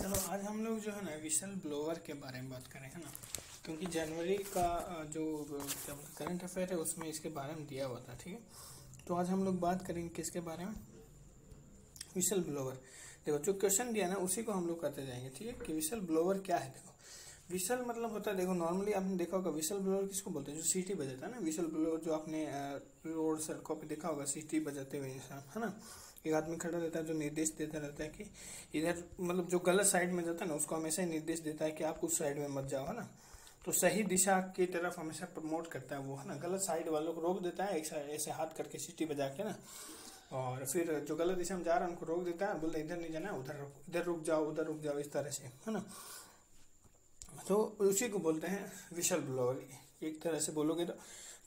चलो आज हम लोग जो है ना विसल ब्लोअर के बारे में बात करें, है ना। क्योंकि जनवरी का जो क्या बोलते करंट अफेयर है उसमें इसके बारे में दिया हुआ था, ठीक है। तो आज हम लोग बात करेंगे किसके बारे में, विसल ब्लोअर। देखो जो क्वेश्चन दिया ना उसी को हम लोग करते जाएंगे, ठीक है। कि विसल ब्लोअर क्या है। देखो विसल मतलब होता है, देखो नॉर्मली आपने देखा होगा विसल ब्लोअर किसको बोलते हैं, जो सीटी बजाता है ना। विसल ब्लोअर जो आपने रोड सड़कों पे देखा होगा सीटी बजाते हुए इंसान, है ना। एक आदमी खड़ा रहता है जो निर्देश देता रहता है कि इधर मतलब जो गलत साइड में जाता है ना उसको हमेशा निर्देश देता है कि आप उस साइड में मत जाओ, है ना। तो सही दिशा की तरफ हमेशा प्रमोट करता है वो, है ना। गलत साइड वालों को रोक देता है एक ऐसे हाथ करके सीटी बजा के ना, और फिर जो गलत दिशा में जा रहा है उनको रोक देता है, बोलते इधर नहीं जाना, इधर रुक जाओ, उधर रुक जाओ, इस तरह से, है ना। तो उसी को बोलते हैं विशल ब्लोअर, एक तरह से बोलोगे तो।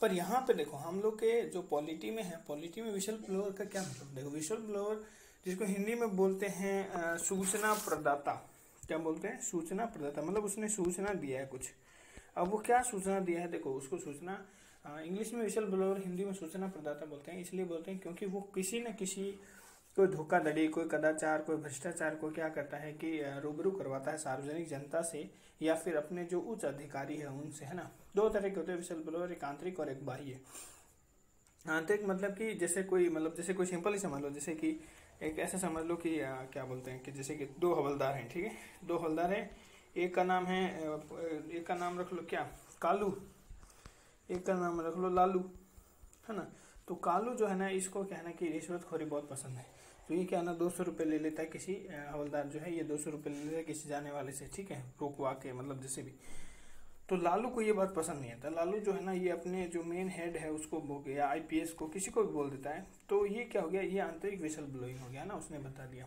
पर यहाँ पे देखो हम लोग के जो पॉलिटी में है, पॉलिटी में विशल ब्लोअर का क्या मतलब। देखो विशल ब्लोअर जिसको हिंदी में बोलते हैं सूचना प्रदाता। क्या बोलते हैं, सूचना प्रदाता। मतलब उसने सूचना दिया है कुछ। अब वो क्या सूचना दिया है, देखो उसको सूचना इंग्लिश में विशल ब्लोअर, हिंदी में सूचना प्रदाता बोलते हैं। इसलिए बोलते हैं क्योंकि वो किसी न किसी कोई धोखाधड़ी, कोई कदाचार, कोई भ्रष्टाचार को क्या करता है कि रूबरू करवाता है सार्वजनिक जनता से या फिर अपने जो उच्च अधिकारी है उनसे, है ना। दो तरह के होते हैं विशल ब्लोअर, एक आंतरिक और एक बाह्य। आंतरिक मतलब कि जैसे कोई सिंपल ही समझ लो, जैसे कि एक ऐसा समझ लो कि क्या बोलते हैं कि जैसे कि दो हवलदार हैं, ठीक है। दो हवलदार हैं, एक का नाम रख लो क्या, कालू, एक का नाम रख लो लालू, है ना। तो कालू जो है ना इसको क्या है ना कि रिश्वतखोरी बहुत पसंद है। तो ये क्या है ना 200 रुपये ले लेता है किसी हवलदार जो है, ये 200 रुपये ले लेता है किसी जाने वाले से, ठीक है, रोकवा के, मतलब जैसे भी। तो लालू को ये बात पसंद नहीं आता। लालू जो है ना ये अपने जो मेन हेड है उसको या आईपीएस को किसी को भी बोल देता है। तो ये क्या हो गया, ये आंतरिक विशल ब्लोइंग हो गया ना, उसने बता दिया।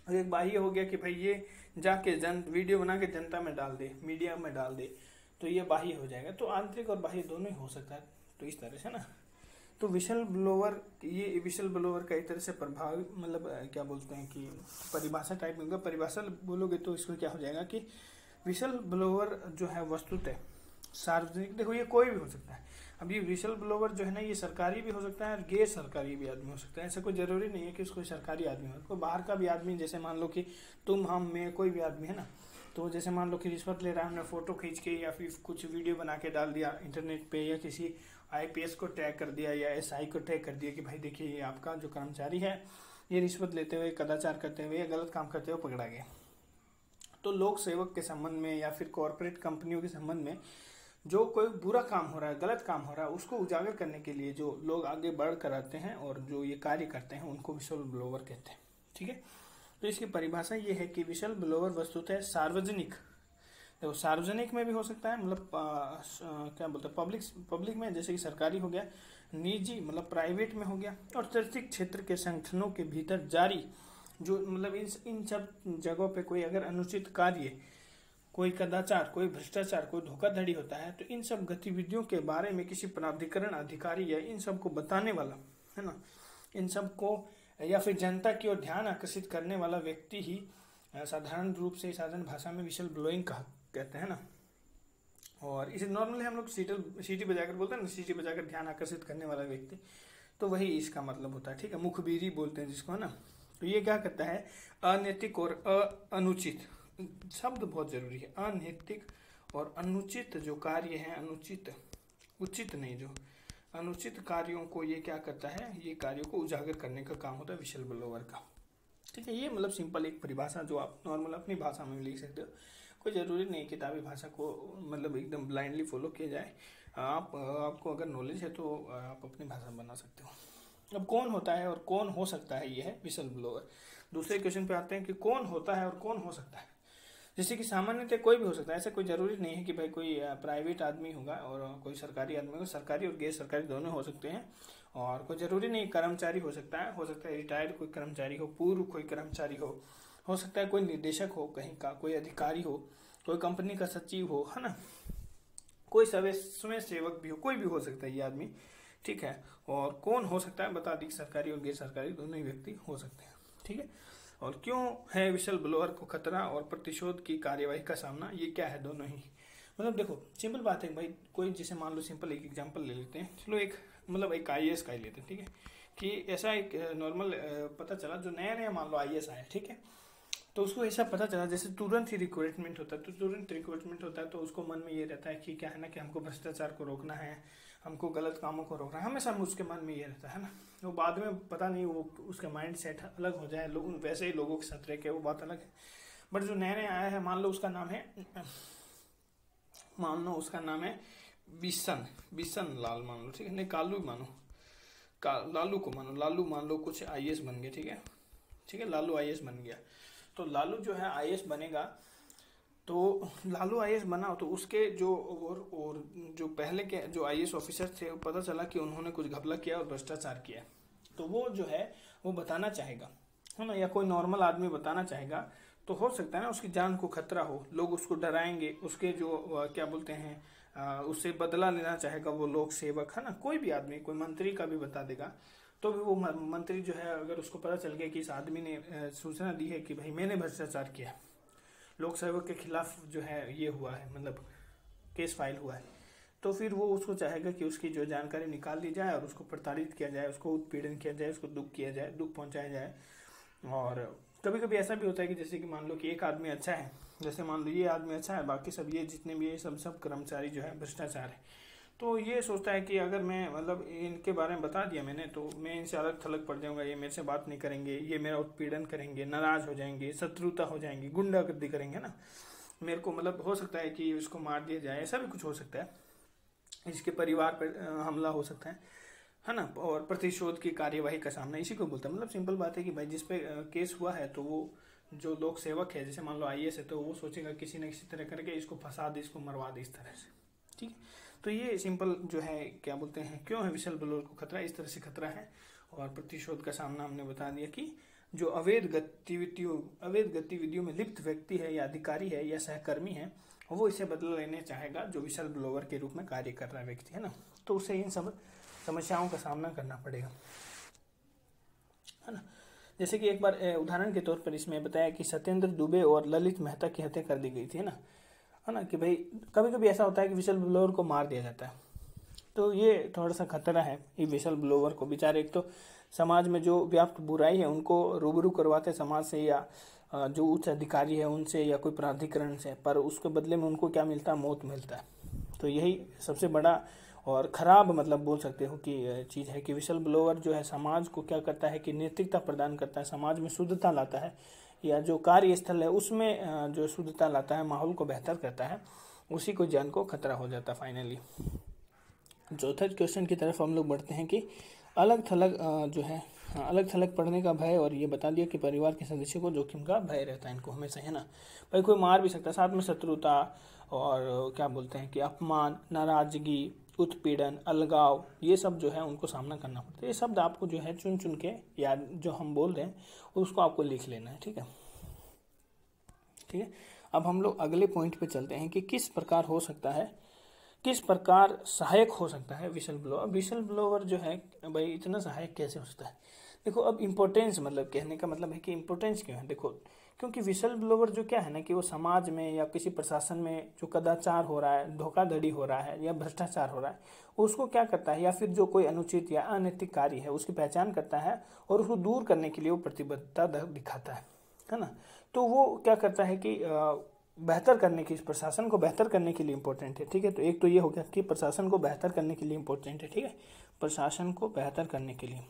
और एक बाह्य हो गया कि भाई ये जाके वीडियो बना के जनता में डाल दे, मीडिया में डाल दे, तो ये बाह्य हो जाएगा। तो आंतरिक और बाह्य दोनों ही हो सकता है, तो इस तरह से ना। तो विशल ब्लोअर, ये विशल ब्लोअर का एक तरह से प्रभाव मतलब क्या बोलते हैं कि परिभाषा टाइप में, परिभाषा बोलोगे तो इसको क्या हो जाएगा कि विशल ब्लोअर जो है वस्तुतः सार्वजनिक, देखो ये कोई भी हो सकता है। अब ये विशल ब्लोअर जो है ना ये सरकारी भी हो सकता है और गैर सरकारी भी आदमी हो सकता है। ऐसा कोई जरूरी नहीं है कि उसको सरकारी आदमी हो, कोई बाहर का भी आदमी, जैसे मान लो कि तुम, हम, मैं, कोई भी आदमी, है ना। तो जैसे मान लो कि रिश्वत ले रहा है, हमने फोटो खींच के या फिर कुछ वीडियो बना के डाल दिया इंटरनेट पे, या किसी आईपीएस को टैग कर दिया या एसआई को टैग कर दिया कि भाई देखिए ये आपका जो कर्मचारी है ये रिश्वत लेते हुए, कदाचार करते हुए या गलत काम करते हुए पकड़ा गया। तो लोक सेवक के संबंध में या फिर कॉरपोरेट कंपनियों के संबंध में जो कोई बुरा काम हो रहा है, गलत काम हो रहा है, उसको उजागर करने के लिए जो लोग आगे बढ़ कर आते हैं और जो ये कार्य करते हैं उनको विशल ब्लोअर कहते हैं, ठीक है। तो इसकी परिभाषा ये है कि विशल ब्लोअर वस्तुतः सार्वजनिक, देखो सार्वजनिक में भी हो सकता है, मतलब क्या बोलते हैं पब्लिक में, जैसे कि सरकारी हो गया, निजी मतलब प्राइवेट में हो गया, और तृतीय क्षेत्र के संगठनों के भीतर जारी जो मतलब इन सब जगहों पे कोई अगर अनुचित कार्य, कोई कदाचार, कोई भ्रष्टाचार, कोई धोखाधड़ी होता है, तो इन सब गतिविधियों के बारे में किसी प्राधिकरण अधिकारी या इन सब को बताने वाला, है ना, इन सब को या फिर जनता की ओर ध्यान आकर्षित करने वाला व्यक्ति ही साधारण रूप से साधारण भाषा में विशल ब्लोइंग कहते हैं ना। और इसे नॉर्मली हम लोग सीटी बजाकर बोलते हैं ना, सीटी बजाकर ध्यान आकर्षित करने वाला व्यक्ति, तो वही इसका मतलब होता है, ठीक है। मुखबिरी बोलते हैं जिसको, है ना। तो ये क्या कहता है, अनैतिक और अनुचित, शब्द बहुत जरूरी है, अनैतिक और अनुचित जो कार्य है, अनुचित, उचित नहीं, जो अनुचित कार्यों को ये क्या करता है, ये कार्यों को उजागर करने का काम होता है विशल ब्लोअर का, ठीक है। ये मतलब सिंपल एक परिभाषा जो आप नॉर्मल अपनी भाषा में लिख सकते हो, कोई ज़रूरी नहीं किताबी भाषा को मतलब एकदम ब्लाइंडली फॉलो किया जाए। आपको अगर नॉलेज है तो आप अपनी भाषा बना सकते हो। अब कौन होता है और कौन हो सकता है, ये है विशल ब्लोअर। दूसरे क्वेश्चन पे आते हैं कि कौन होता है और कौन हो सकता है। जैसे कि सामान्यतः कोई भी हो सकता है, ऐसा कोई जरूरी नहीं है कि भाई कोई प्राइवेट आदमी होगा और कोई सरकारी आदमी होगा, सरकारी और गैर सरकारी दोनों हो सकते हैं। और कोई जरूरी नहीं कर्मचारी हो सकता है रिटायर्ड कोई कर्मचारी हो, पूर्व कोई कर्मचारी हो सकता है कोई निदेशक हो कहीं का, कोई अधिकारी हो, कोई कंपनी का सचिव हो, है ना, कोई स्वयं सेवक भी हो, कोई भी हो सकता है ये आदमी, ठीक है। और कौन हो सकता है बता दी, सरकारी और गैर सरकारी दोनों ही व्यक्ति हो सकते हैं, ठीक है। और क्यों है विशल ब्लोअर को खतरा और प्रतिशोध की कार्यवाही का सामना, ये क्या है दोनों ही। मतलब देखो सिंपल बात है भाई, कोई जैसे मान लो सिंपल एक एग्जांपल ले लेते हैं, चलो एक मतलब एक आईएएस का ही लेते हैं, ठीक है। कि ऐसा एक नॉर्मल पता चला जो नया नया मान लो आईएएस आया, ठीक है। तो उसको ऐसा पता चला, जैसे तुरंत ही रिक्रूटमेंट होता है, तो तुरंत रिक्रूटमेंट होता है तो उसको मन में ये रहता है कि क्या है ना कि हमको भ्रष्टाचार को रोकना है, हमको गलत कामों को रोकना है, हमेशा उसके मन में ये रहता है ना। वो बाद में पता नहीं वो उसका माइंड सेट अलग हो जाए, लोग वैसे ही लोगों के साथ रह के, वो बात अलग है। बट जो नए नए आया है, मान लो उसका नाम है बिशन लाल मान लो, ठीक है, नहीं कालू मानो, लालू को मानो, लालू मान लो कुछ आईएएस बन गया, ठीक है, ठीक है, लालू आईएएस बन गया। तो लालू जो है आईएएस बनेगा, तो लालू आईएएस बना तो उसके जो और जो पहले के जो आईएएस ऑफिसर थे, पता चला कि उन्होंने कुछ घपला किया और भ्रष्टाचार किया, तो वो जो है वो बताना चाहेगा, है ना, या कोई नॉर्मल आदमी बताना चाहेगा, तो हो सकता है ना उसकी जान को खतरा हो, लोग उसको डराएंगे, उसके जो क्या बोलते हैं उससे बदला लेना चाहेगा वो लोक सेवक, है ना, कोई भी आदमी, कोई मंत्री का भी बता देगा, तो भी वो मंत्री जो है अगर उसको पता चल गया कि इस आदमी ने सूचना दी है कि भाई मैंने भ्रष्टाचार किया, लोक सेवक के खिलाफ जो है ये हुआ है, मतलब केस फाइल हुआ है, तो फिर वो उसको चाहेगा कि उसकी जो जानकारी निकाल ली जाए और उसको प्रताड़ित किया जाए, उसको उत्पीड़न किया जाए, उसको दुख किया जाए, दुख पहुंचाया जाए। और कभी कभी ऐसा भी होता है कि जैसे कि मान लो कि एक आदमी अच्छा है, जैसे मान लो ये आदमी अच्छा है, बाकी सब ये जितने भी ये सब कर्मचारी जो है भ्रष्टाचार है, तो ये सोचता है कि अगर मैं मतलब इनके बारे में बता दिया मैंने, तो मैं इनसे अलग थलग पड़ जाऊंगा, ये मेरे से बात नहीं करेंगे, ये मेरा उत्पीड़न करेंगे, नाराज हो जाएंगे, शत्रुता हो जाएंगी, गुंडागर्दी करेंगे ना, मेरे को मतलब हो सकता है कि उसको मार दिया जाए, ऐसा भी कुछ हो सकता है, इसके परिवार पर हमला हो सकता है ना, और प्रतिशोध की कार्यवाही का सामना, इसी को बोलता है। मतलब सिंपल बात है कि भाई जिस पे केस हुआ है, तो वो जो लोक सेवक है, जैसे मान लो आईएएस है, तो वो सोचेगा किसी न किसी तरह करके इसको फंसा दे, इसको मरवा दे इस तरह से, ठीक है। तो ये सिंपल जो है क्या बोलते हैं, क्यों है विशल ब्लोअर को खतरा, इस तरह से खतरा है। और प्रतिशोध का सामना हमने बता दिया कि जो अवैध गतिविधियों में लिप्त व्यक्ति है या अधिकारी है या सहकर्मी है, वो इसे बदला लेने चाहेगा, जो विशल ब्लोअर के रूप में कार्य कर रहा व्यक्ति है ना, तो उसे इन सब समस्याओं का सामना करना पड़ेगा, है ना। जैसे कि एक बार उदाहरण के तौर पर इसमें बताया कि सत्येंद्र दुबे और ललित मेहता की हत्या कर दी गई थी, है ना, कि भाई कभी कभी ऐसा होता है कि विशल ब्लोअर को मार दिया जाता है, तो ये थोड़ा सा खतरा है ये विशल ब्लोअर को। बेचारे एक तो समाज में जो व्याप्त बुराई है उनको रूबरू करवाते समाज से, या जो उच्च अधिकारी है उनसे, या कोई प्राधिकरण से, पर उसके बदले में उनको क्या मिलता है, मौत मिलता है। तो यही सबसे बड़ा और ख़राब मतलब बोल सकते हो कि चीज़ है कि विशल ब्लोअर जो है समाज को क्या करता है कि नैतिकता प्रदान करता है, समाज में शुद्धता लाता है, या जो कार्यस्थल है उसमें जो शुद्धता लाता है, माहौल को बेहतर करता है, उसी को जान को खतरा हो जाता है फाइनली। चौथे क्वेश्चन की तरफ हम लोग बढ़ते हैं कि अलग थलग जो है अलग थलग पढ़ने का भय, और ये बता दिया कि परिवार के सदस्यों को जोखिम का भय रहता है इनको हमेशा, है ना, भाई कोई मार भी सकता है, साथ में शत्रुता और क्या बोलते हैं कि अपमान, नाराजगी, उत्पीड़न, अलगाव, ये सब जो है उनको सामना करना पड़ता है। ये शब्द आपको जो है चुन चुन के याद, जो हम बोल रहे हैं उसको आपको लिख लेना है, ठीक है, ठीक है। अब हम लोग अगले पॉइंट पे चलते हैं कि किस प्रकार हो सकता है, किस प्रकार सहायक हो सकता है विशल ब्लोअर। विशल ब्लोअर जो है भाई इतना सहायक कैसे हो सकता है, देखो अब इम्पोर्टेंस, मतलब कहने का मतलब है कि इम्पोर्टेंस क्यों है, देखो क्योंकि विशल ब्लोअर जो क्या है ना कि वो समाज में या किसी प्रशासन में जो कदाचार हो रहा है, धोखाधड़ी हो रहा है या भ्रष्टाचार हो रहा है, उसको क्या करता है, या फिर जो कोई अनुचित या अनैतिक कार्य है उसकी पहचान करता है और उसको दूर करने के लिए वो प्रतिबद्धता दिखाता है ना। तो वो क्या करता है कि बेहतर करने की, प्रशासन को बेहतर करने के लिए इम्पोर्टेंट है, ठीक है। तो एक तो ये हो गया कि प्रशासन को बेहतर करने के लिए इम्पोर्टेंट है, ठीक है, प्रशासन को बेहतर करने के लिए,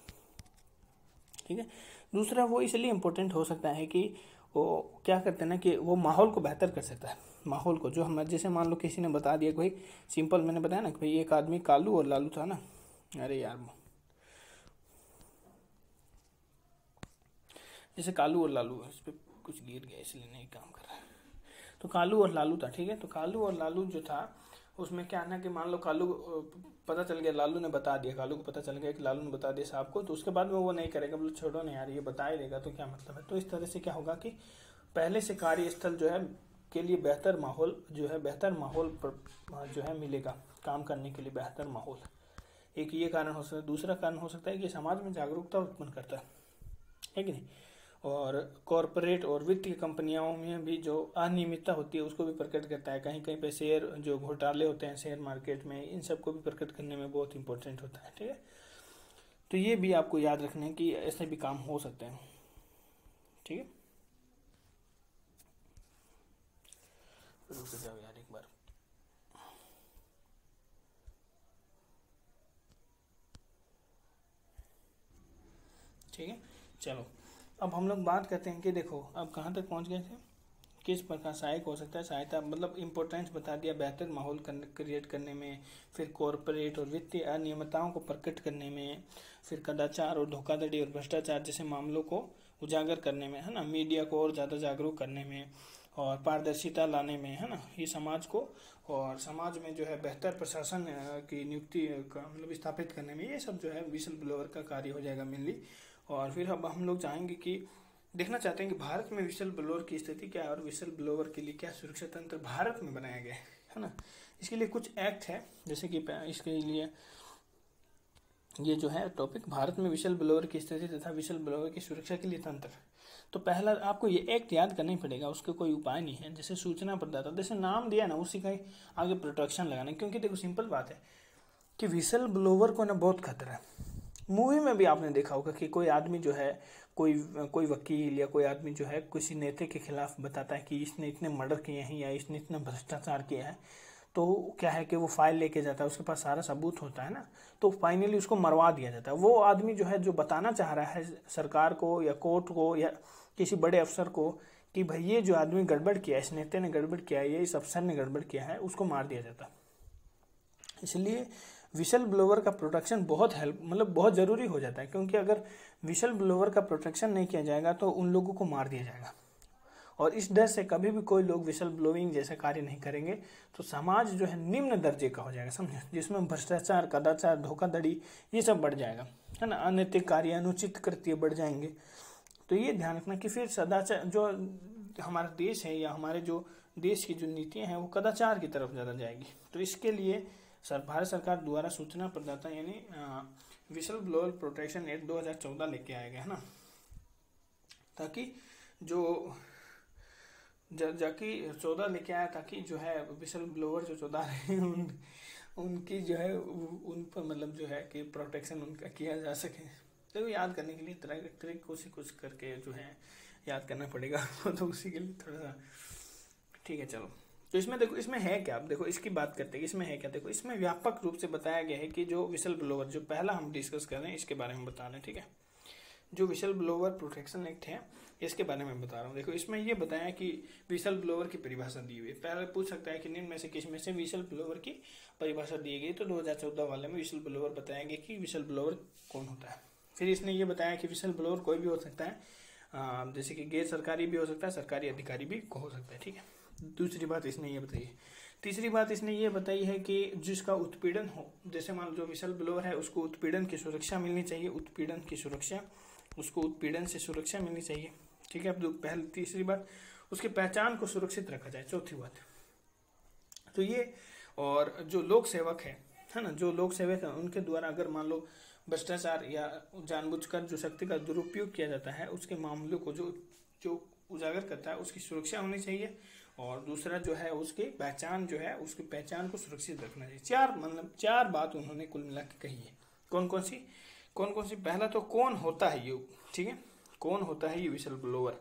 ठीक है। दूसरा वो इसलिए इम्पोर्टेंट हो सकता है कि वो क्या करते हैं ना कि वो माहौल को बेहतर कर सकता है, माहौल को, जो हम जैसे मान लो किसी ने बता दिया कि भाई सिंपल मैंने बताया ना कि भाई एक आदमी कालू और लालू था ना, अरे यार जैसे कालू और लालू, इस पर कुछ गिर गया इसलिए नहीं काम कर रहा है। तो कालू और लालू था, ठीक है, तो कालू और लालू जो था उसमें क्या है ना कि मान लो कालू पता चल गया, लालू ने बता दिया, कालू को पता चल गया कि लालू ने बता दिया साहब को, तो उसके बाद में वो नहीं करेगा, बोलो छोड़ो ना यार ये बता ही देगा तो क्या मतलब है। तो इस तरह से क्या होगा कि पहले से कार्यस्थल जो है के लिए बेहतर माहौल जो है, बेहतर माहौल जो है मिलेगा काम करने के लिए, बेहतर माहौल, एक ये कारण हो सकता है। दूसरा कारण हो सकता है कि समाज में जागरूकता उत्पन्न करता है कि नहीं, और कॉरपोरेट और वित्तीय कंपनियों में भी जो अनियमितता होती है उसको भी प्रकट करता है, कहीं कहीं पे शेयर जो घोटाले होते हैं शेयर मार्केट में, इन सबको भी प्रकट करने में बहुत इंपॉर्टेंट होता है, ठीक है। तो ये भी आपको याद रखना है कि ऐसे भी काम हो सकते हैं, ठीक है। रुक जाओ यार एक बार। ठीक है, चलो अब हम लोग बात करते हैं कि देखो अब कहाँ तक पहुँच गए थे, किस प्रकार सहायक हो सकता है। सहायता मतलब इम्पोर्टेंस बता दिया बेहतर माहौल क्रिएट करने में, फिर कॉरपोरेट और वित्तीय अनियमितताओं को प्रकट करने में, फिर कदाचार और धोखाधड़ी और भ्रष्टाचार जैसे मामलों को उजागर करने में, है ना, मीडिया को और ज़्यादा जागरूक करने में और पारदर्शिता लाने में, है ना, ये समाज को और समाज में जो है बेहतर प्रशासन की नियुक्ति का मतलब स्थापित करने में, ये सब जो है विसल ब्लोअर का कार्य हो जाएगा मेनली। और फिर अब हम लोग चाहेंगे कि देखना चाहते हैं कि भारत में विसल ब्लोअर की स्थिति क्या है और विसल ब्लोअर के लिए क्या सुरक्षा तंत्र भारत में बनाया गया है ना। इसके लिए कुछ एक्ट है, जैसे कि इसके लिए ये जो है टॉपिक भारत में विसल ब्लोअर की स्थिति तथा विसल ब्लोअर की सुरक्षा के लिए तंत्र। तो पहला आपको ये एक्ट याद करना ही पड़ेगा, उसका कोई उपाय नहीं है। जैसे सूचना प्रदाता, जैसे नाम दिया ना उसी का आगे प्रोटेक्शन लगाना, क्योंकि देखो सिंपल बात है कि विसल ब्लोअर को ना बहुत खतरा है। मूवी में भी आपने देखा होगा कि कोई आदमी जो है कोई वकील या कोई आदमी जो है किसी नेता के खिलाफ बताता है कि इसने इतने मर्डर किए हैं या इसने इतना भ्रष्टाचार किया है, तो क्या है कि वो फाइल लेके जाता है, उसके पास सारा सबूत होता है ना, तो फाइनली उसको मरवा दिया जाता है। वो आदमी जो है जो बताना चाह रहा है सरकार को या कोर्ट को या किसी बड़े अफसर को कि भाई ये जो आदमी गड़बड़ किया है, इस नेता ने गड़बड़ किया है, ये इस अफसर ने गड़बड़ किया है, उसको मार दिया जाता। इसलिए विसल ब्लोअर का प्रोटेक्शन बहुत बहुत ज़रूरी हो जाता है, क्योंकि अगर विसल ब्लोअर का प्रोटेक्शन नहीं किया जाएगा तो उन लोगों को मार दिया जाएगा। और इस डर से कभी भी कोई लोग विसल ब्लोइंग जैसे कार्य नहीं करेंगे तो समाज जो है निम्न दर्जे का हो जाएगा, समझे, जिसमें भ्रष्टाचार, कदाचार, धोखाधड़ी ये सब बढ़ जाएगा, है ना, अनैतिक कार्य, अनुचित कृत्य बढ़ जाएंगे। तो ये ध्यान रखना कि फिर सदाचार जो हमारा देश है या हमारे जो देश की जो नीतियाँ हैं वो कदाचार की तरफ ज़्यादा जाएगी। तो इसके लिए भारत सरकार द्वारा सूचना प्रदाता यानी विसल ब्लोअर प्रोटेक्शन एक्ट 2014 लेके आया गया है ना, ताकि जो जाकि 14 लेके आया ताकि जो है विसल ब्लोअर जो 14 रहे उनकी जो है उन पर मतलब जो है कि प्रोटेक्शन उनका किया जा सके। तो याद करने के लिए ट्रिक कुछ करके जो है याद करना पड़ेगा तो उसी के लिए थोड़ा सा ठीक है। चलो तो इसमें देखो इसमें है क्या, आप देखो इसकी बात करते हैं इसमें है क्या। देखो इसमें व्यापक रूप से बताया गया है कि जो विसल ब्लोअर जो पहला हम डिस्कस कर रहे हैं इसके बारे में बता रहे हैं, ठीक है। जो विसल ब्लोअर प्रोटेक्शन एक्ट है इसके बारे में बता रहा हूँ। देखो इसमें ये बताया कि विसल ब्लोअर की परिभाषा दी हुई है। पहले पूछ सकता है कि निम्न में से किस में से विसल ब्लोअर की परिभाषा दी गई, तो 2014 वाले में विसल ब्लोअर बताया गया कि विसल ब्लोअर कौन होता है। फिर इसने ये बताया कि विसल ब्लोअर कोई भी हो सकता है, जैसे कि गैर सरकारी भी हो सकता है, सरकारी अधिकारी भी हो सकता है, ठीक है। दूसरी बात इसने ये बताई है। तीसरी बात इसने ये बताई है कि जिसका उत्पीड़न हो, जैसे मान लो जो विसल ब्लोअर है उसको उत्पीड़न की सुरक्षा मिलनी चाहिए, उत्पीड़न की सुरक्षा, उसको उत्पीड़न से सुरक्षा मिलनी चाहिए, ठीक है। अब पहले तीसरी बात उसकी पहचान को सुरक्षित रखा जाए, चौथी बात। तो ये और जो लोक सेवक है ना, जो लोक सेवक है उनके द्वारा अगर मान लो भ्रष्टाचार या जानबूझकर जो शक्ति का दुरुपयोग किया जाता है उसके मामलों को जो उजागर करता है उसकी सुरक्षा होनी चाहिए। और दूसरा जो है उसकी पहचान जो है उसकी पहचान को सुरक्षित रखना चाहिए। चार बात उन्होंने कुल मिला के कही है। कौन कौन सी? पहला तो कौन होता है ये, ठीक है, कौन होता है ये विसल ब्लोअर।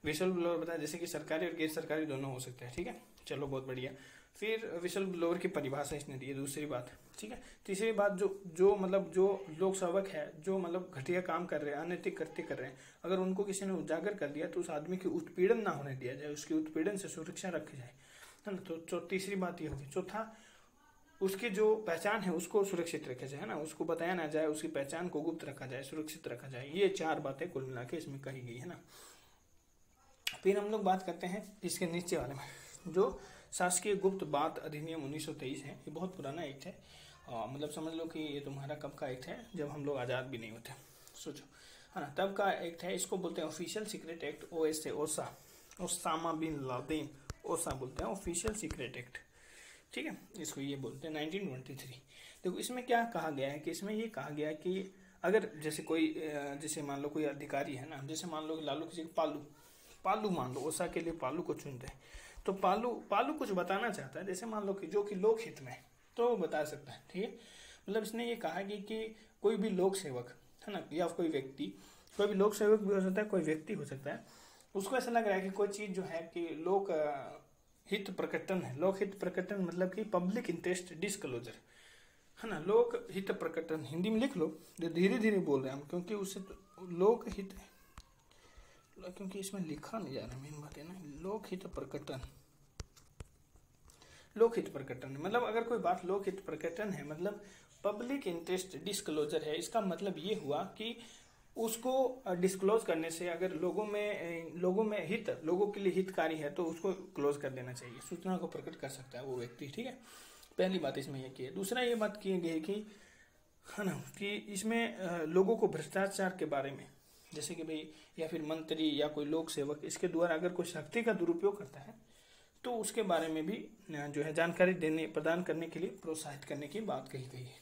विसल ब्लोअर बताया जैसे कि सरकारी और गैर सरकारी दोनों हो सकते हैं, ठीक है। चलो बहुत बढ़िया। फिर विसल ब्लोअर की परिभाषा इसने दी है, दूसरी बात, ठीक है। तीसरी बात जो लोक सेवक है जो मतलब घटिया काम कर रहे हैं, अनैतिक कृत्य कर रहे हैं, अगर उनको किसी ने उजागर कर दिया तो उस आदमी की उत्पीड़न ना होने दिया जाए, उसकी उत्पीड़न से सुरक्षा रखी जाए, है ना। तो तीसरी बात ये होगी। चौथा उसकी जो पहचान है उसको सुरक्षित रखा जाए, है ना, उसको बताया ना जाए, उसकी पहचान को गुप्त रखा जाए, सुरक्षित रखा जाए। ये चार बातें कुल मिला के इसमें कही गई है ना। फिर हम लोग बात करते हैं इसके नीचे वाले में, जो शासकीय गुप्त बात अधिनियम 1923 है। ये बहुत पुराना एक्ट है, मतलब समझ लो कि ये तुम्हारा कब का एक्ट है, जब हम लोग आज़ाद भी नहीं होते, सोचो, है ना, तब का एक्ट है। इसको बोलते हैं official secret act, Osama bin Laden, ओसा बोलते हैं, ऑफिशियल सीक्रेट एक्ट, ठीक है, इसको ये बोलते हैं 1923। देखो इसमें क्या कहा गया है कि इसमें ये कहा गया है कि अगर जैसे मान लो कोई अधिकारी है ना, जैसे मान लो लालू किसी पालू मान लो, ओसा के लिए पालू को चुनते हैं, तो पालू कुछ बताना चाहता है, जैसे मान लो कि जो कि लोक हित में, तो वो बता सकता है, ठीक है। मतलब इसने ये कहा कि कोई भी लोक सेवक है ना, या कोई व्यक्ति, कोई भी लोक सेवक भी हो सकता है, कोई व्यक्ति हो सकता है, उसको ऐसा लग रहा है कि कोई चीज़ जो है कि लोक हित प्रकटन है। लोक हित प्रकटन मतलब कि पब्लिक इंटरेस्ट डिस्क्लोजर, है ना। लोक हित प्रकटन हिंदी में लिख लो, धीरे धीरे बोल रहे हैं हम क्योंकि उससे तो लोक हित, क्योंकि इसमें लिखा नहीं जा रहा, मेन बात है ना। लोक हित प्रकटन, लोक हित प्रकटन मतलब अगर कोई बात लोक हित प्रकटन है मतलब पब्लिक इंटरेस्ट डिस्क्लोजर है, इसका मतलब ये हुआ कि उसको डिस्क्लोज करने से अगर लोगों में हित, लोगों के लिए हितकारी है तो उसको क्लोज कर देना चाहिए, सूचना को प्रकट कर सकता है वो व्यक्ति, ठीक है। पहली बात इसमें यह की है। दूसरा ये बात की गई है कि, है ना, कि इसमें लोगों को भ्रष्टाचार के बारे में, जैसे कि भाई या फिर मंत्री या कोई लोक सेवक इसके द्वारा अगर कोई शक्ति का दुरुपयोग करता है तो उसके बारे में भी जो है जानकारी प्रदान करने के लिए प्रोत्साहित करने की बात कही गई है,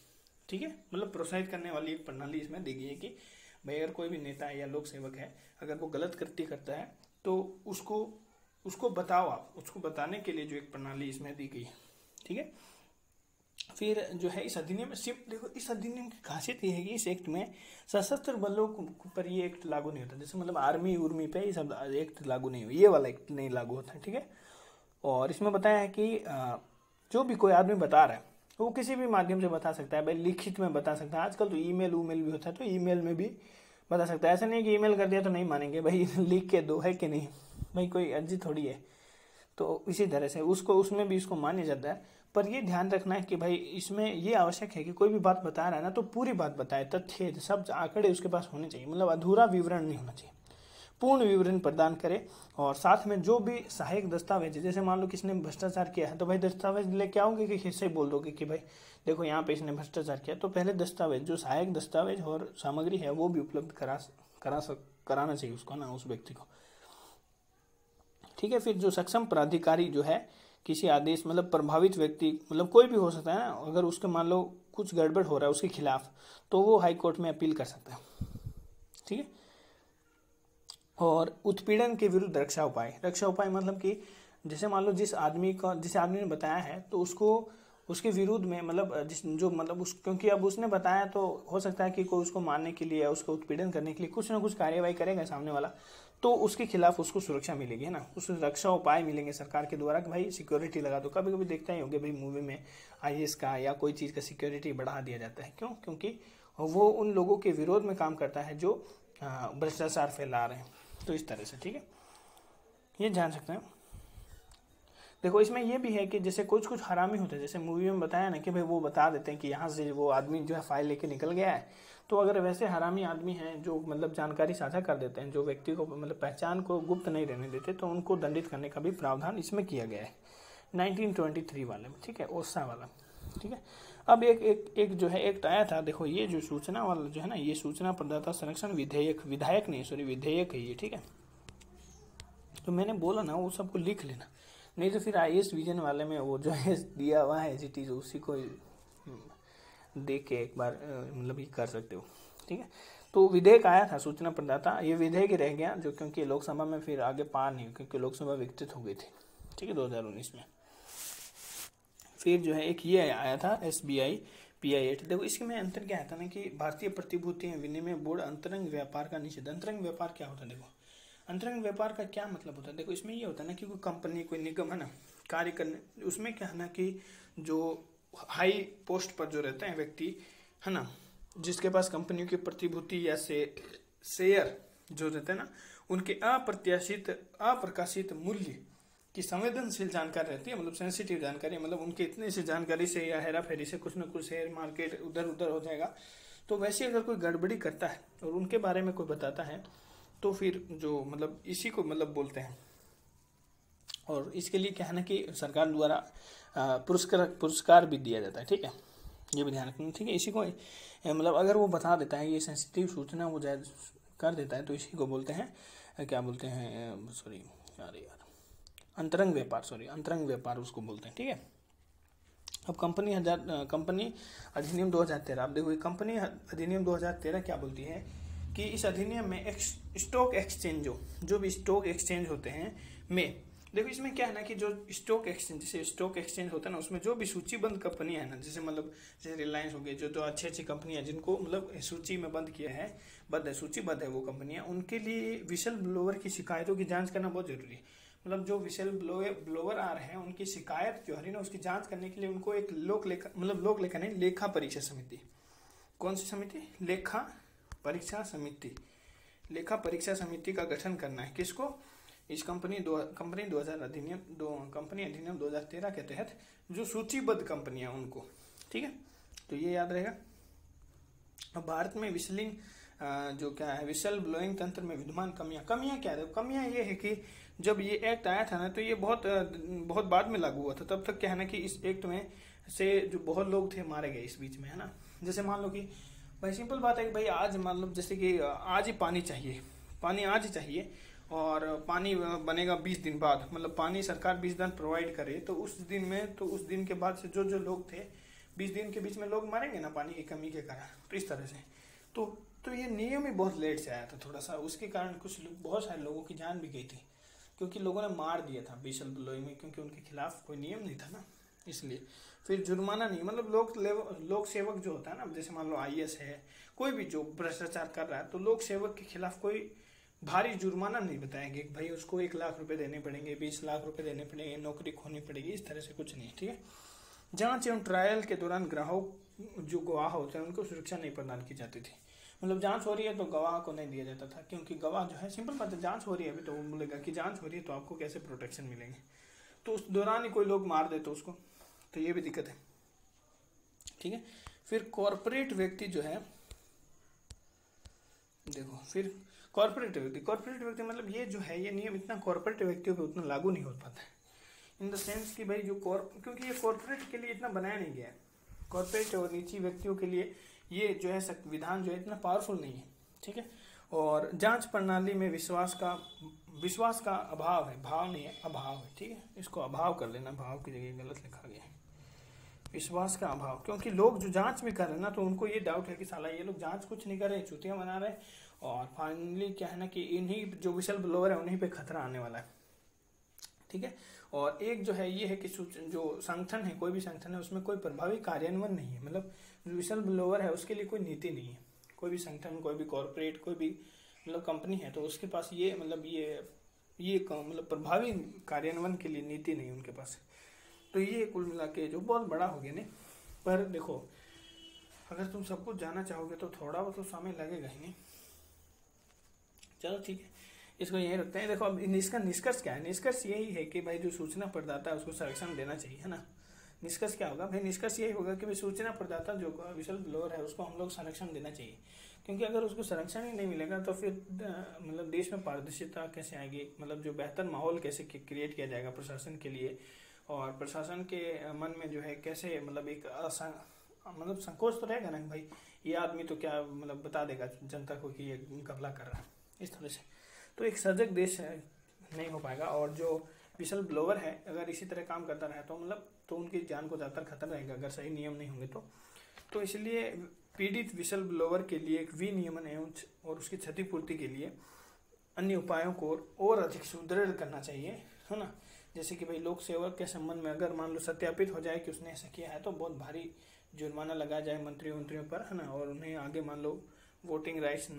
ठीक है। मतलब प्रोत्साहित करने वाली एक प्रणाली इसमें दी गई है कि भाई अगर कोई भी नेता है या लोक सेवक है, अगर वो गलत कृत्य करता है तो उसको बताओ आप, उसको बताने के लिए जो एक प्रणाली इसमें दी गई है, ठीक है। फिर जो है इस अधिनियम में सिर्फ देखो, इस अधिनियम की खासियत ये है कि इस एक्ट में सशस्त्र बलों पर ये एक्ट लागू नहीं होता, जैसे मतलब आर्मी उर्मी पे ये सब एक्ट लागू नहीं हो, ये वाला एक्ट नहीं लागू होता है, ठीक है। और इसमें बताया है कि जो भी कोई आदमी बता रहा है वो किसी भी माध्यम से बता सकता है, भाई लिखित में बता सकता है, आजकल तो ईमेल भी होता है तो ईमेल में भी बता सकता है। ऐसा नहीं कि ईमेल कर दिया तो नहीं मानेंगे, भाई लिख के दो, है कि नहीं, भाई कोई अर्जी थोड़ी है। तो इसी तरह से उसको उसमें भी इसको माना जाता है। पर ये ध्यान रखना है कि भाई इसमें ये आवश्यक है कि कोई भी बात बता रहा है ना तो पूरी बात बताए, तथ्य सब आंकड़े उसके पास होने चाहिए, मतलब अधूरा विवरण नहीं होना चाहिए, पूर्ण विवरण प्रदान करे। और साथ में जो भी सहायक दस्तावेज, जैसे मान लो किसने भ्रष्टाचार किया है तो भाई दस्तावेज लेके आओगे कि किससे बोल दोगे कि भाई देखो यहाँ पे इसने भ्रष्टाचार किया, तो पहले दस्तावेज, जो सहायक दस्तावेज और सामग्री है वो भी उपलब्ध कराना चाहिए उसको ना, उस व्यक्ति को, ठीक है। फिर जो सक्षम प्राधिकारी जो है किसी आदेश, मतलब प्रभावित व्यक्ति, मतलब कोई भी हो सकता है ना, अगर उसके मान लो कुछ गड़बड़ हो रहा है उसके खिलाफ तो वो हाई कोर्ट में अपील कर सकता है, ठीक है। और उत्पीड़न के विरुद्ध रक्षा उपाय मतलब कि जैसे मान लो जिस आदमी ने बताया है तो उसके विरुद्ध में मतलब क्योंकि अब उसने बताया तो हो सकता है कि कोई उसको मारने के लिए या उसको उत्पीड़न करने के लिए कुछ ना कुछ कार्यवाही करेगा सामने वाला, तो उसके खिलाफ उसको सुरक्षा मिलेगी, है ना, उसको रक्षा उपाय मिलेंगे सरकार के द्वारा कि भाई सिक्योरिटी लगा दो। कभी कभी देखते ही होंगे भाई मूवी में IAS का या कोई चीज़ का सिक्योरिटी बढ़ा दिया जाता है, क्यों? क्योंकि वो उन लोगों के विरोध में काम करता है जो भ्रष्टाचार फैला रहे हैं, तो इस तरह से, ठीक है, ये जान सकते हैं। देखो इसमें ये भी है कि जैसे कुछ हरामी होते हैं, जैसे मूवी में बताया ना कि भाई वो बता देते हैं कि यहाँ से वो आदमी जो है फाइल लेके निकल गया है, तो अगर वैसे हरामी आदमी हैं जो मतलब जानकारी साझा कर देते हैं, जो व्यक्ति को मतलब पहचान को गुप्त नहीं रहने देते, तो उनको दंडित करने का भी प्रावधान इसमें किया गया है 1923 वाले में, ठीक है, ओसा वाला, ठीक है। अब एक जो है एक्ट आया था, देखो ये जो सूचना वाला जो है ना, ये सूचना प्रदाता संरक्षण विधेयक है ये, ठीक है। तो मैंने बोला ना वो सबको लिख लेना, नहीं तो फिर IAS विजन वाले में वो जो है दिया हुआ है एज इट इज, उसी को देख के एक बार मतलब ये कर सकते हो, ठीक है। तो विधेयक आया था सूचना प्रदाता, ये विधेयक रह गया जो, क्योंकि लोकसभा में फिर आगे पार नहीं, क्योंकि लोकसभा विघटित हो गई थी, ठीक है, 2019 में। फिर जो है एक ये आया था SBI PI एक्ट। देखो इसके में अंतर क्या आता है ना कि भारतीय प्रतिभूतियां विनिमय बोर्ड अंतरंग व्यापार का निषेध। अंतरंग व्यापार क्या होता है? देखो अंतरंग व्यापार का क्या मतलब होता है, देखो इसमें ये होता है ना कि कोई कंपनी कोई निगम है ना कार्य करने, उसमें क्या है ना कि जो हाई पोस्ट पर जो रहते हैं व्यक्ति है ना, जिसके पास कंपनियों की प्रतिभूति या शेयर जो रहते हैं ना, उनके अप्रकाशित मूल्य की संवेदनशील जानकारी रहती है, मतलब सेंसिटिव जानकारी, मतलब उनके इतने से जानकारी से या हेरा फेरी से कुछ न कुछ शेयर मार्केट उधर उधर हो जाएगा। तो वैसे अगर कोई गड़बड़ी करता है और उनके बारे में कोई बताता है तो फिर जो मतलब इसी को मतलब बोलते हैं। और इसके लिए क्या है ना कि सरकार द्वारा पुरस्कार भी दिया जाता है, ठीक है, ये भी ध्यान रखना, ठीक है। इसी को मतलब अगर वो बता देता है, ये सेंसिटिव सूचना वो जायज कर देता है, तो इसी को बोलते हैं क्या बोलते हैं, अंतरंग व्यापार उसको बोलते हैं, ठीक है। अब कंपनी अधिनियम 2013, अब देखो कंपनी अधिनियम 2013 क्या बोलती है कि इस अधिनियम में स्टॉक एक्सचेंज जो भी स्टॉक एक्सचेंज होते हैं में, देखो इसमें क्या है ना कि जो स्टॉक एक्सचेंज होता है ना, उसमें जो भी सूचीबद्ध कंपनी है ना, जैसे रिलायंस हो गई, जो अच्छी कंपनियां जिनको मतलब सूची में बंद किया है, सूचीबद्ध है वो कंपनियां, उनके लिए विसल ब्लोअर की शिकायतों की जांच करना बहुत जरूरी है। मतलब जो विशेल ब्लोवर आ रहे हैं उनकी शिकायत जो है ना उसकी जांच करने के लिए उनको एक लोक लेखा नहीं, लेखा परीक्षा समिति, कौन सी समिति, लेखा परीक्षा समिति, लेखा परीक्षा समिति का गठन करना है। किसको, इस कंपनी 2013 के तहत जो सूचीबद्ध कंपनियां उनको, ठीक है, तो ये याद रहेगा। अब भारत में जो क्या है विशल ब्लोइंग तंत्र में विद्यमान कमियां क्या है, कमियां ये है कि जब ये एक्ट आया था ना तो ये बहुत बाद में लागू हुआ था। तब तक क्या है ना कि इस एक्ट में से जो बहुत लोग थे मारे गए इस बीच में, है ना। जैसे मान लो कि भाई सिंपल बात है कि भाई आज मान लो जैसे कि आज ही पानी चाहिए, पानी आज ही चाहिए, और पानी बनेगा 20 दिन बाद, मतलब पानी सरकार 20 दिन प्रोवाइड करे, तो उस दिन में, तो उस दिन के बाद से जो लोग थे 20 दिन के बीच में लोग मरेंगे ना पानी की कमी के कारण। तो इस तरह से तो ये नियम ही बहुत लेट से आया था थोड़ा सा, उसके कारण बहुत सारे लोगों की जान भी गई थी, क्योंकि लोगों ने मार दिया था विशल ब्लोइंग में, क्योंकि उनके खिलाफ कोई नियम नहीं था ना, इसलिए। फिर जुर्माना नहीं, मतलब लोक सेवक जो होता है ना, जैसे मान लो IAS है, कोई भी जो भ्रष्टाचार कर रहा है, तो लोक सेवक के खिलाफ कोई भारी जुर्माना नहीं बताएंगे भाई उसको 1 लाख रुपए देने पड़ेंगे, 20 लाख रुपए देने पड़ेंगे, नौकरी खोनी पड़ेगी, इस तरह से कुछ नहीं, ठीक है। जांच एवं ट्रायल के दौरान ग्राहक जो गवाह होते हैं उनको सुरक्षा नहीं प्रदान की जाती थी, मतलब जांच हो रही है तो गवाह को नहीं दिया जाता था, क्योंकि गवाह जो है सिंपल बात है, जांच हो रही है अभी, तो वो बोलेगा कि जांच हो रही है तो आपको कैसे प्रोटेक्शन मिलेंगे, तो उस दौरान ही कोई लोग मार दे तो उसको, तो ये भी दिक्कत है, ठीक है। फिर कॉर्पोरेट व्यक्ति जो है, देखो फिर कॉर्पोरेट व्यक्ति मतलब ये जो है, ये नियम इतना कॉर्पोरेट व्यक्तियों पे उतना लागू नहीं हो पाता है, इन द सेंस कि भाई जो क्योंकि ये कॉर्पोरेट के लिए इतना बनाया नहीं गया है, कॉर्पोरेट और निजी व्यक्तियों के लिए ये जो है विधान जो है इतना पावरफुल नहीं है, ठीक है। और जांच प्रणाली में विश्वास का अभाव है, भाव नहीं है, अभाव है, ठीक है, इसको अभाव कर लेना, भाव की जगह गलत लिखा गया है, विश्वास का अभाव, क्योंकि लोग जो जांच भी कर रहे हैं ना तो उनको ये डाउट है कि साला ये लोग जांच कुछ नहीं कर रहे, चुतियां बना रहे, और फाइनली क्या है ना कि इन्हीं जो विशल ब्लोअर है उन्हीं पे खतरा आने वाला है, ठीक है। और एक जो है ये है कि जो संगठन है, कोई भी संगठन है, उसमें कोई प्रभावी कार्यान्वयन नहीं है, मतलब जो विशल ब्लोअर है उसके लिए कोई नीति नहीं है, कोई भी संगठन, कोई भी कॉर्पोरेट, कोई भी मतलब कंपनी है तो उसके पास ये मतलब प्रभावी कार्यान्वयन के लिए नीति नहीं उनके पास। तो ये कुल मिला के जो बहुत बड़ा हो गया नहीं, पर देखो अगर तुम सब कुछ जानना चाहोगे तो थोड़ा बहुत तो समय लगेगा ही नहीं। चलो ठीक है, इसको यहीं रखते हैं। देखो अब इसका निष्कर्ष क्या है, निष्कर्ष यही है कि भाई जो सूचना प्रदाता है उसको संरक्षण देना चाहिए, है ना। निष्कर्ष क्या होगा भाई, निष्कर्ष यही होगा कि भाई सूचना प्रदाता जो विशल ब्लोअर है उसको हम लोग संरक्षण देना चाहिए, क्योंकि अगर उसको संरक्षण ही नहीं मिलेगा तो फिर मतलब देश में पारदर्शिता कैसे आएगी, मतलब जो बेहतर माहौल कैसे क्रिएट किया जाएगा प्रशासन के लिए, और प्रशासन के मन में जो है कैसे मतलब एक मतलब संकोच तो रहेगा ना भाई, ये आदमी तो क्या मतलब बता देगा जनता को कि ये कबला कर रहा है, इस तरह से। तो एक सजग देश नहीं हो पाएगा, और जो विशल ब्लोअर है अगर इसी तरह काम करता रहे तो मतलब तो उनकी जान को ज़्यादातर खतरा रहेगा अगर सही नियम नहीं होंगे तो इसलिए पीड़ित विशल ब्लोअर के लिए एक विनियमन एवं और उसकी क्षतिपूर्ति के लिए अन्य उपायों को और अधिक सुदृढ़ करना चाहिए, है ना। जैसे कि भाई लोक सेवक के संबंध में अगर मान लो सत्यापित हो जाए कि उसने ऐसा किया है तो बहुत भारी जुर्माना लगाया जाए मंत्रियों पर, है ना, और उन्हें आगे मान लो वोटिंग राइट्स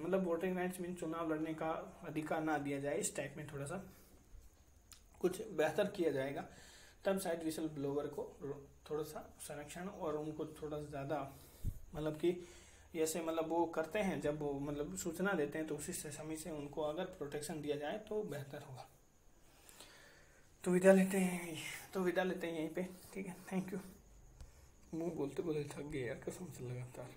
मीन चुनाव लड़ने का अधिकार ना दिया जाए, इस टाइप में थोड़ा सा कुछ बेहतर किया जाएगा, तब शायद विशल ब्लोअर को थोड़ा सा संरक्षण और उनको थोड़ा ज़्यादा मतलब कि जैसे मतलब वो करते हैं जब वो मतलब सूचना देते हैं तो उसी समय से उनको अगर प्रोटेक्शन दिया जाए तो बेहतर होगा। तो विदा लेते हैं यहीं पे, ठीक है, थैंक यू। मुंह बोलते बोलते थक गए यार कसम से लगातार।